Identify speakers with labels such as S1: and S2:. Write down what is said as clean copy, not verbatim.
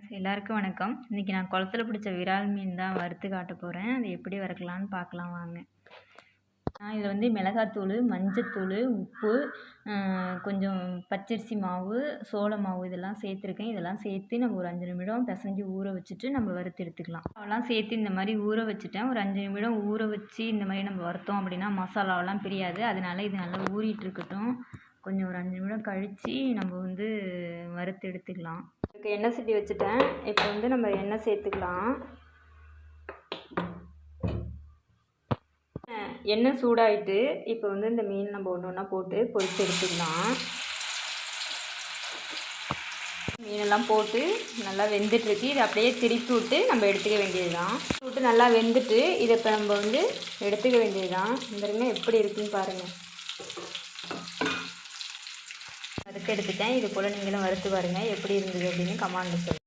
S1: Friends, எல்லாருக்கும் வணக்கம். இன்றைக்கி நான் குளத்துல பிடிச்ச விரால் மீன் தான் வறுத்து காட்ட போகிறேன். அது எப்படி வறுக்கலான்னு பார்க்கலாம் வாங்க. நான் இதில் வந்து மிளகாத்தூள், மஞ்சத்தூள், உப்பு, கொஞ்சம் பச்சரிசி மாவு, சோள மாவு இதெல்லாம் சேர்த்துருக்கேன். இதெல்லாம் சேர்த்து நம்ம ஒரு 5 நிமிடம் பிசைஞ்சு ஊற வச்சுட்டு நம்ம வறுத்து எடுத்துக்கலாம். அதெல்லாம் சேர்த்து இந்த மாதிரி ஊற வச்சுட்டேன். ஒரு 5 நிமிடம் ஊற வச்சு இந்த மாதிரி நம்ம வறுத்தோம் அப்படின்னா மசாலாவெல்லாம் பிரியாது. அதனால இது நல்லா ஊறிட்டு இருக்கட்டும். கொஞ்சம் ஒரு 5 நிமிடம் கழித்து நம்ம வந்து வறுத்து எடுத்துக்கலாம். எண்ணெய் சட்டி வச்சுட்டேன். இப்போ வந்து நம்ம எண்ணெய் சேர்த்துக்கலாம். எண்ணெய் சூடாயிட்டு இப்போ வந்து இந்த மீன் நம்ம ஒன்று ஒன்றா போட்டு பொரித்து எடுத்துக்கலாம். மீனெல்லாம் போட்டு நல்லா வெந்துட்டுருக்கு. இதை அப்படியே திருப்பி விட்டு நம்ம எடுத்துக்க வேண்டியது தான். விட்டு நல்லா வெந்துட்டு இதை இப்போ நம்ம வந்து எடுத்துக்க வேண்டியது தான். இந்த எப்படி இருக்குன்னு பாருங்கள். வறுத்து எடுத்துட்டேன். இது போல் நீங்களும் வறுத்து பாருங்கள் எப்படி இருந்தது அப்படின்னு கமெண்ட் சொல்லுங்கள்.